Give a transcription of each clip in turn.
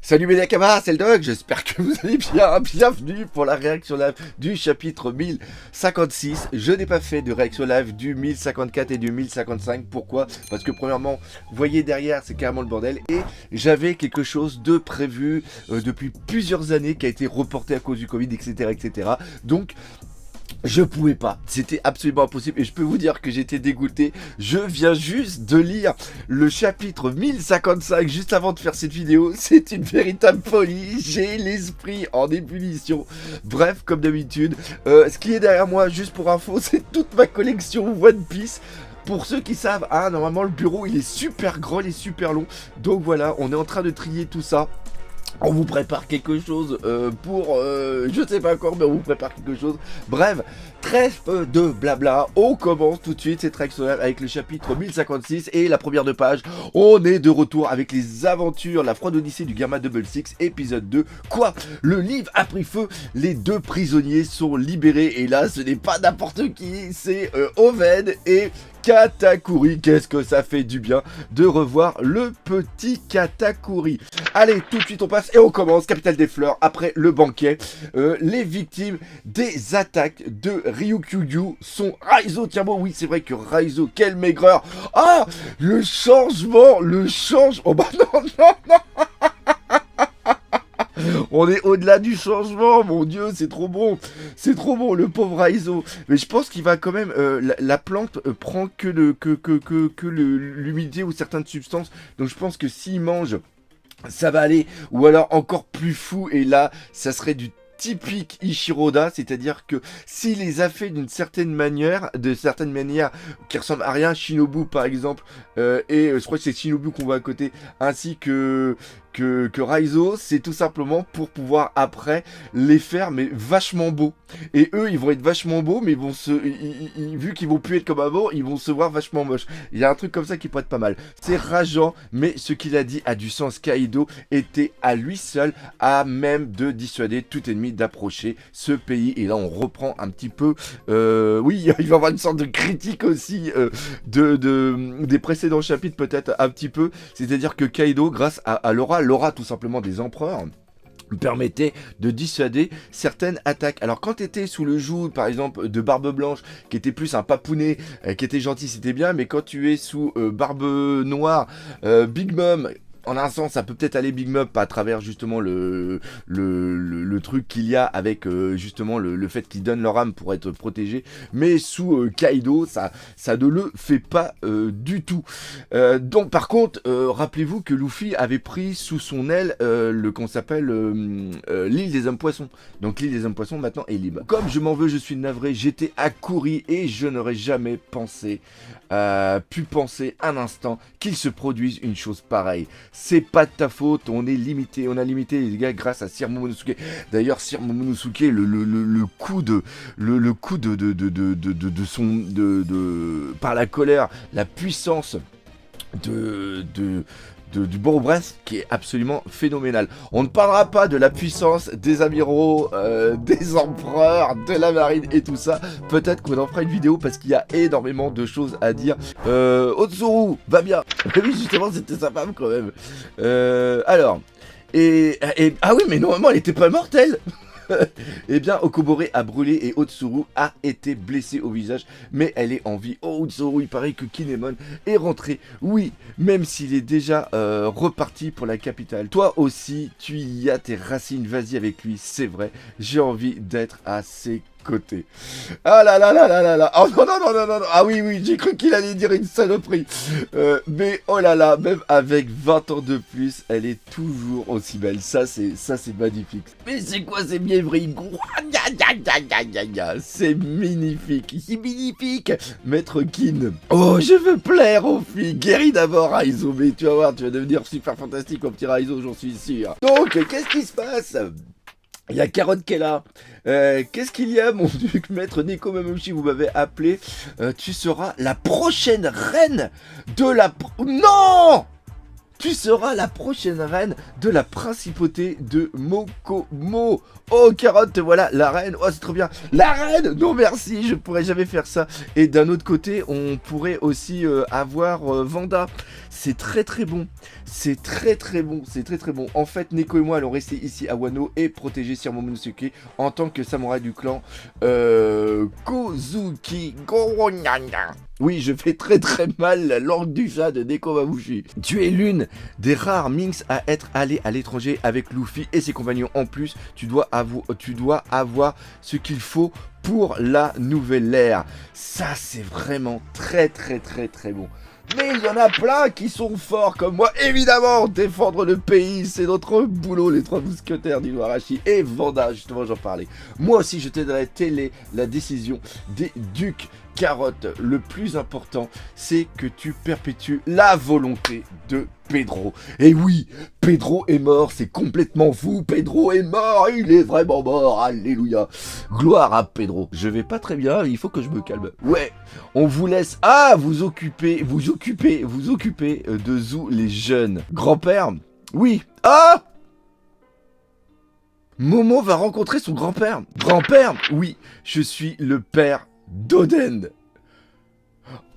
Salut mes Nakama, c'est le Doc, j'espère que vous allez bien. Bienvenue pour la réaction live du chapitre 1056. Je n'ai pas fait de réaction live du 1054 et du 1055. Pourquoi? Parce que premièrement, vous voyez derrière, c'est carrément le bordel. Et j'avais quelque chose de prévu depuis plusieurs années qui a été reporté à cause du Covid, etc. etc. Donc, je pouvais pas, c'était absolument impossible et je peux vous dire que j'étais dégoûté. Je viens juste de lire le chapitre 1055 juste avant de faire cette vidéo. C'est une véritable folie, j'ai l'esprit en ébullition. Bref, comme d'habitude, ce qui est derrière moi, juste pour info, c'est toute ma collection One Piece. Pour ceux qui savent, normalement le bureau il est super grand, il est super long. Donc voilà, on est en train de trier tout ça. On vous prépare quelque chose pour, je sais pas encore, mais on vous prépare quelque chose. Bref, trêve de blabla, on commence tout de suite cette réaction avec le chapitre 1056 et la première de page. On est de retour avec les aventures, la froide odyssée du Gamma Double Six, épisode 2. Quoi? Le livre a pris feu, les deux prisonniers sont libérés et là, ce n'est pas n'importe qui, c'est Oven et Katakuri. Qu'est-ce que ça fait du bien de revoir le petit Katakuri. Allez, tout de suite on passe et on commence. Capitale des fleurs, après le banquet. Les victimes des attaques de Ryukyu sont Raizo. Tiens bon, oui c'est vrai que Raizo, quelle maigreur. Ah, le changement. Oh bah non, non, non. On est au-delà du changement, mon dieu, c'est trop bon. C'est trop bon, le pauvre Raizo. Mais je pense qu'il va quand même... la plante prend que l'humidité ou certaines substances. Donc je pense que s'il mange, ça va aller. Ou alors encore plus fou. Et là, ça serait du typique Ichiroda, c'est-à-dire que s'il les a fait d'une certaine manière, qui ressemble à rien, Shinobu par exemple, et je crois que c'est Shinobu qu'on voit à côté, ainsi que Raizo, c'est tout simplement pour pouvoir après les faire mais vachement beaux. Et eux ils vont être vachement beaux, mais ils vont vu qu'ils vont plus être comme avant, ils vont se voir vachement moches. Il y a un truc comme ça qui pourrait être pas mal. C'est rageant, mais ce qu'il a dit a du sens. Kaido était à lui seul à même de dissuader tout ennemi d'approcher ce pays. Et là on reprend un petit peu, oui, il va y avoir une sorte de critique aussi des précédents chapitres, peut-être un petit peu. C'est-à-dire que Kaido, grâce à l'aura tout simplement des empereurs, permettait de dissuader certaines attaques. Alors quand tu étais sous le joug par exemple de Barbe Blanche, qui était plus un papounet, qui était gentil, c'était bien, mais quand tu es sous Barbe Noire, Big Mom, en un sens, ça peut peut-être aller Big Mom à travers justement le truc qu'il y a avec justement le fait qu'ils donnent leur âme pour être protégés. Mais sous Kaido, ça ne le fait pas du tout. Donc par contre, rappelez-vous que Luffy avait pris sous son aile qu'on s'appelle l'île des hommes poissons. Donc l'île des hommes poissons maintenant est libre. Comme je m'en veux, je suis navré, j'étais à Kuri et je n'aurais jamais pu penser un instant qu'il se produise une chose pareille. C'est pas de ta faute, on a limité les gars grâce à Sir Momonosuke. D'ailleurs Sir Momonosuke, le coup par la colère, la puissance du Bourg-Brest qui est absolument phénoménal. On ne parlera pas de la puissance des amiraux, des empereurs, de la marine et tout ça. Peut-être qu'on en fera une vidéo parce qu'il y a énormément de choses à dire. Otsuru va bien. Oui, justement, c'était sa femme quand même. Alors, ah oui, mais normalement, elle était pas mortelle. Eh bien, Okobore a brûlé et Otsuru a été blessée au visage, mais elle est en vie. Oh, Otsuru, il paraît que Kinemon est rentré. Oui, même s'il est déjà reparti pour la capitale. Toi aussi, tu y as tes racines. Vas-y avec lui, c'est vrai. J'ai envie d'être à ses côtés. Ah là là là là là là. Oh non non non non non. Ah oui oui, j'ai cru qu'il allait dire une saloperie. Mais oh là là, même avec 20 ans de plus, elle est toujours aussi belle. Ça c'est magnifique. Mais c'est quoi ces mièvres? C'est magnifique. C'est magnifique. Maître Kin. Oh, je veux plaire aux filles. Guéris d'abord Raizo, mais tu vas voir, tu vas devenir super fantastique mon petit Raizo, j'en suis sûr. Donc, qu'est-ce qui se passe? Il y a Carotte qui est là. Qu'est-ce qu'il y a, mon duc? Maître Nekomamushi, vous m'avez appelé. Tu seras la prochaine reine de la... Non! Tu seras la prochaine reine de la principauté de Mokomo. Oh, Carotte, voilà, la reine. Oh, c'est trop bien. La reine. Non, merci, je pourrais jamais faire ça. Et d'un autre côté, on pourrait aussi avoir Vanda. C'est très très bon. C'est très très bon. C'est très très bon. En fait, Neko et moi allons rester ici à Wano et protéger Sir Momonosuke en tant que samouraï du clan Kozuki Goronyanga. Oui, je fais très très mal la langue du chat de Nekomamushi. Tu es l'une des rares Minx à être allé à l'étranger avec Luffy et ses compagnons. En plus, tu dois avoir ce qu'il faut pour la nouvelle ère. Ça, c'est vraiment très très très très bon. Mais il y en a plein qui sont forts comme moi. Évidemment, défendre le pays, c'est notre boulot, les trois mousquetaires d'Inuarashi. Et Vanda, justement, j'en parlais. Moi aussi, je t'aiderai. Telle est la décision des ducs. Carotte, le plus important, c'est que tu perpétues la volonté de Pedro. Et oui, Pedro est mort, c'est complètement fou. Pedro est mort, il est vraiment mort. Alléluia. Gloire à Pedro. Je vais pas très bien, il faut que je me calme. Ouais, on vous laisse vous occuper de Zou les jeunes. Grand-père? Oui. Ah! Momo va rencontrer son grand-père. Grand-père? Oui, je suis le père d'Oden.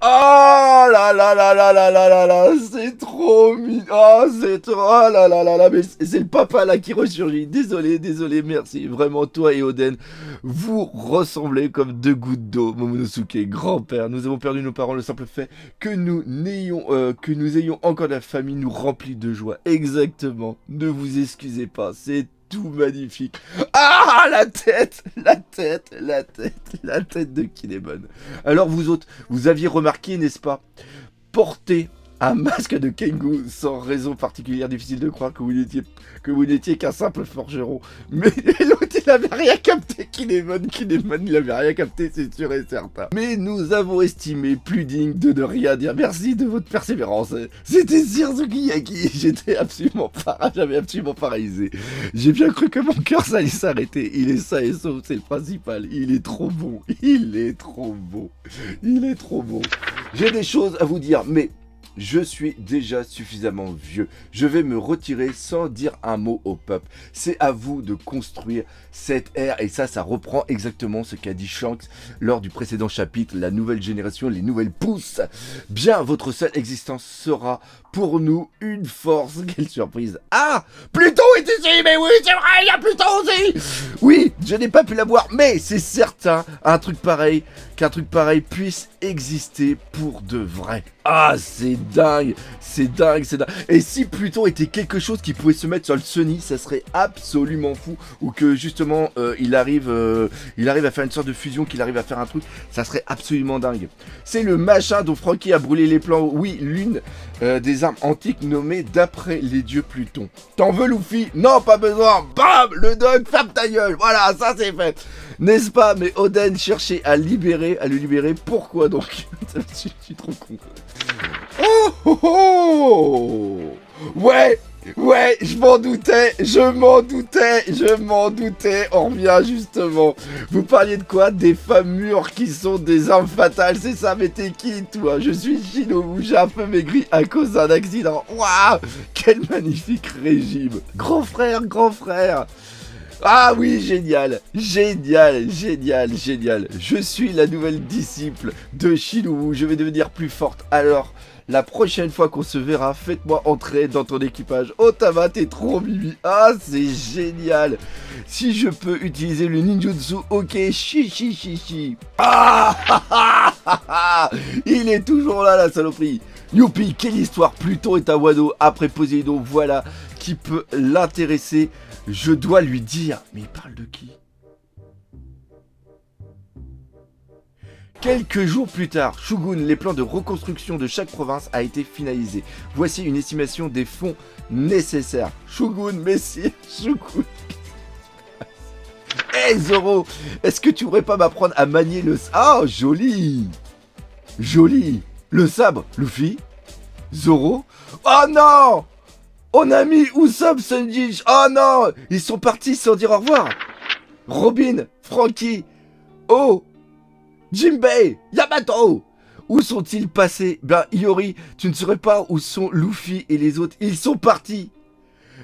Oh là là là là là là là là, c'est trop mignon. Oh, c'est trop, oh là là là là, mais c'est le papa là qui ressurgit. Désolé, merci. Vraiment, toi et Oden, vous ressemblez comme deux gouttes d'eau. Momonosuke, grand-père, nous avons perdu nos parents. Le simple fait que nous ayons encore de la famille nous remplit de joie. Exactement. Ne vous excusez pas, c'est tout magnifique. Ah, la tête de Kinemon. Alors vous autres, vous aviez remarqué, n'est-ce pas, porter un masque de Kengu sans raison particulière, difficile de croire que vous n'étiez qu'un simple forgeron. Mais l'autre, il avait rien capté, Kinemon, il avait rien capté, c'est sûr et certain. Mais nous avons estimé plus digne de ne rien dire. Merci de votre persévérance. C'était Sir Sukiyaki, j'avais absolument pas réalisé. J'ai bien cru que mon cœur allait s'arrêter. Il est sain et sauf, c'est le principal. Il est trop bon, J'ai des choses à vous dire, mais je suis déjà suffisamment vieux. Je vais me retirer sans dire un mot au peuple. C'est à vous de construire cette ère. Et ça reprend exactement ce qu'a dit Shanks lors du précédent chapitre. La nouvelle génération, les nouvelles pousses. Bien, votre seule existence sera pour nous une force. Quelle surprise. Ah, Pluton est ici. Mais oui, c'est vrai, il y a Pluton aussi. Oui, je n'ai pas pu la voir. Mais c'est certain, qu'un truc pareil puisse exister pour de vrai. Ah, c'est dingue. Et si Pluton était quelque chose qui pouvait se mettre sur le Sunny, ça serait absolument fou. Ou que justement, il arrive à faire une sorte de fusion, qu'il arrive à faire un truc, ça serait absolument dingue. C'est le machin dont Franky a brûlé les plans. Oui, l'une des armes antiques nommées d'après les dieux Pluton. T'en veux, Luffy? Non, pas besoin. Bam, le dog, ferme ta gueule. Voilà, ça c'est fait. N'est-ce pas? Mais Oden cherchait à le libérer. Pourquoi donc? Je suis trop con. Oh. Ouais, je m'en doutais. On revient justement. Vous parliez de quoi? Des femmes mûres qui sont des armes fatales, c'est ça? Mais t'es qui, toi? Je suis Shinobu, j'ai un peu maigri à cause d'un accident. Waouh, quel magnifique régime. Grand frère. Ah oui, génial. Je suis la nouvelle disciple de Shinobu. Je vais devenir plus forte. Alors, la prochaine fois qu'on se verra, faites-moi entrer dans ton équipage. Oh, Tama, t'es trop mimi. Ah, c'est génial. Si je peux utiliser le ninjutsu, ok, chi. Ah, il est toujours là, la saloperie. Youpi, quelle histoire. Pluton est à Wano après Poséidon. Voilà qui peut l'intéresser. Je dois lui dire. Mais il parle de qui? Quelques jours plus tard, Shogun, les plans de reconstruction de chaque province a été finalisé. Voici une estimation des fonds nécessaires. Shogun, messire, Shogun. Hey Zoro, est-ce que tu pourrais pas m'apprendre à manier le... Ah, joli. Le sabre, Luffy. Zoro. Oh non, on a mis Usopp, Sanji. Oh non, ils sont partis sans dire au revoir. Robin, Franky, Oh, Jinbei, Yamato. Où sont-ils passés? Ben, Iori, tu ne saurais pas où sont Luffy et les autres. Ils sont partis.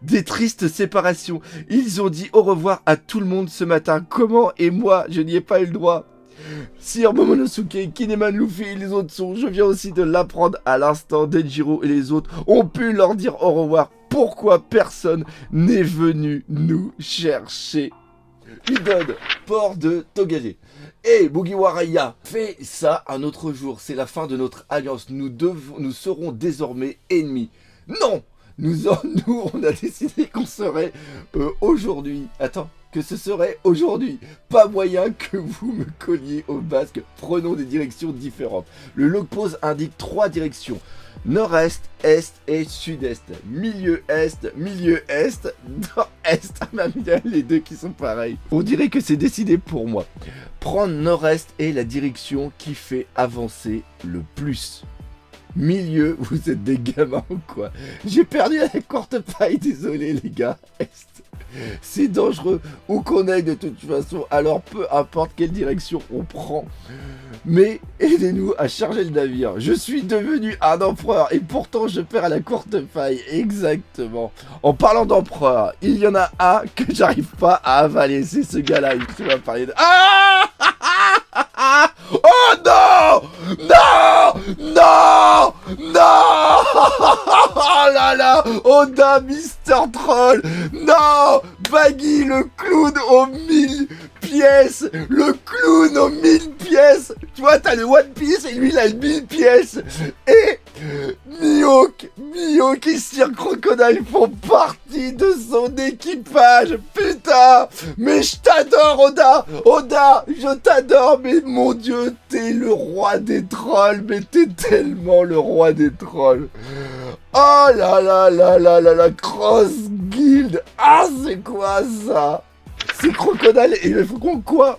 Des tristes séparations. Ils ont dit au revoir à tout le monde ce matin. Comment? Et moi, je n'y ai pas eu le droit. Sir Momonosuke, Kinemon, Luffy et les autres sont, je viens aussi de l'apprendre à l'instant, Denjiro et les autres ont pu leur dire au revoir. Pourquoi personne n'est venu nous chercher? Udon, port de Togage. Et Mugiwara, fais ça un autre jour. C'est la fin de notre alliance. Nous serons désormais ennemis. Non! Nous, on a décidé qu'on serait aujourd'hui. Attends, que ce serait aujourd'hui. Pas moyen que vous me colliez au basque. Prenons des directions différentes. Le log pose indique 3 directions. Nord-est, est et sud-est. Milieu-est, nord-est. Ah, bah, les deux qui sont pareils. On dirait que c'est décidé pour moi. Prendre nord-est est la direction qui fait avancer le plus. Milieu, vous êtes des gamins ou quoi? J'ai perdu la courte paille, désolé les gars. C'est dangereux, où qu'on aille de toute façon, alors peu importe quelle direction on prend. Mais aidez-nous à charger le navire. Je suis devenu un empereur et pourtant je perds à la courte paille. Exactement. En parlant d'empereur, il y en a un que j'arrive pas à avaler. C'est ce gars-là, il va parler de... Ah! Oh non! Non! Non! Non! Oh là là! Oda, Mister Troll! Non! Baggy, le clown aux 1000 pièces! Le clown aux 1000 pièces! Tu vois, t'as le One Piece et lui, il a le 1000 pièces! Et Mihawk et Sir Crocodile font partie de son équipage! Putain! Mais je t'adore, Oda! Oda, je t'adore! Mais mon Dieu, t'es le roi des trolls! Mais t'es tellement le roi des trolls! Oh là là là là là là! Cross Guild! Ah, c'est quoi ça? C'est Crocodile et le faucon quoi?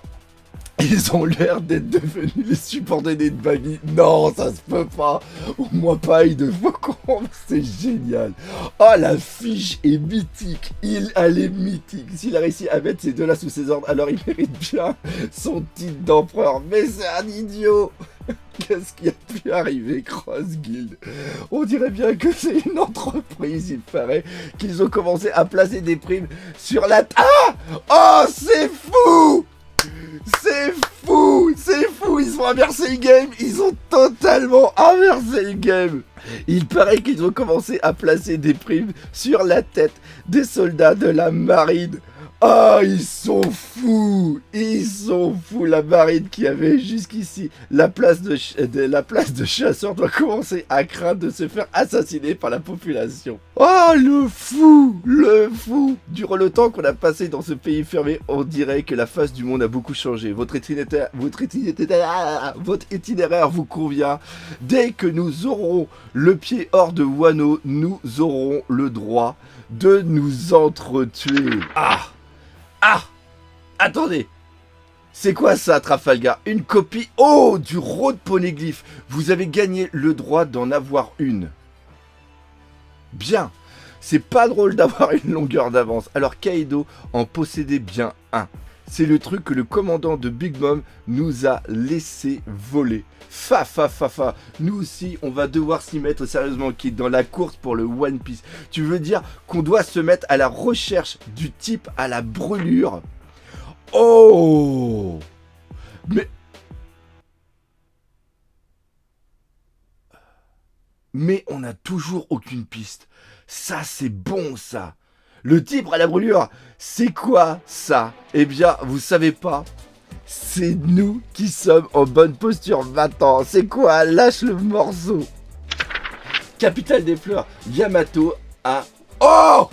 Ils ont l'air d'être devenus les subordonnés de Baggy. Non, ça se peut pas. Au moins paille de faucon. C'est génial. Oh, la fiche est mythique. Elle est mythique. S'il a réussi à mettre ces deux-là sous ses ordres, alors il mérite bien son titre d'empereur. Mais c'est un idiot. Qu'est-ce qui a pu arriver, Cross Guild? On dirait bien que c'est une entreprise, il paraît qu'ils ont commencé à placer des primes sur la... Ah! Oh, c'est fou! C'est fou! C'est fou! Ils ont inversé le game! Ils ont totalement inversé le game! Il paraît qu'ils ont commencé à placer des primes sur la tête des soldats de la marine. Oh, ils sont fous! Ils sont fous! La marine qui avait jusqu'ici la place de chasseur doit commencer à craindre de se faire assassiner par la population. Oh, le fou! Le fou! Durant le temps qu'on a passé dans ce pays fermé, on dirait que la face du monde a beaucoup changé. Votre itinéraire vous convient. Dès que nous aurons le pied hors de Wano, nous aurons le droit de nous entretuer. Ah! Ah! Attendez! C'est quoi ça, Trafalgar? Une copie, oh, du Road Poneglyph. Vous avez gagné le droit d'en avoir une. Bien. C'est pas drôle d'avoir une longueur d'avance. Alors Kaido en possédait bien un. C'est le truc que le commandant de Big Mom nous a laissé voler. Fa. Nous aussi, on va devoir s'y mettre sérieusement, qui est dans la course pour le One Piece. Tu veux dire qu'on doit se mettre à la recherche du type à la brûlure? Oh! Mais on n'a toujours aucune piste. Ça, c'est bon, ça. Le type à la brûlure, c'est quoi ça? Eh bien, vous savez pas. C'est nous qui sommes en bonne posture maintenant. C'est quoi? Lâche le morceau. Capitale des fleurs, Yamato a... Oh!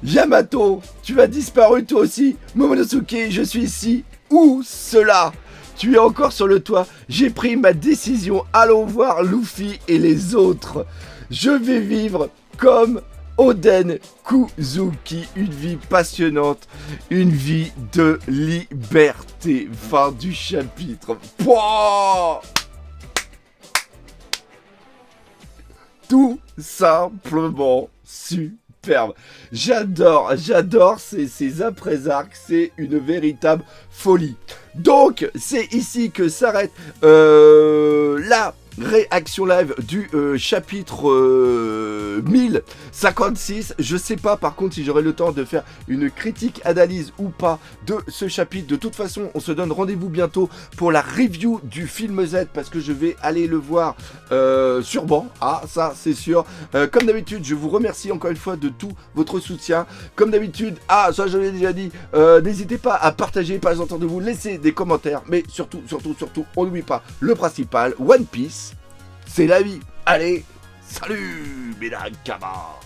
Yamato, tu as disparu toi aussi. Momonosuke, je suis ici. Où cela? Tu es encore sur le toit. J'ai pris ma décision. Allons voir Luffy et les autres. Je vais vivre comme Oden Kuzuki, une vie passionnante, une vie de liberté. Fin du chapitre. Pouah! Tout simplement super. superbe. J'adore ces après-arcs, c'est une véritable folie. Donc, c'est ici que s'arrête la réaction live du chapitre 1056. Je sais pas par contre si j'aurai le temps de faire une critique analyse ou pas de ce chapitre. De toute façon, on se donne rendez-vous bientôt pour la review du film Z parce que je vais aller le voir sur banc. Ah, ça c'est sûr. Comme d'habitude, je vous remercie encore une fois de tout votre soutien. Comme d'habitude, ça je l'ai déjà dit, n'hésitez pas à partager, pas entendre de vous, laisser des commentaires, mais surtout, on n'oublie pas le principal, One Piece, c'est la vie. Allez, salut, Ménakama.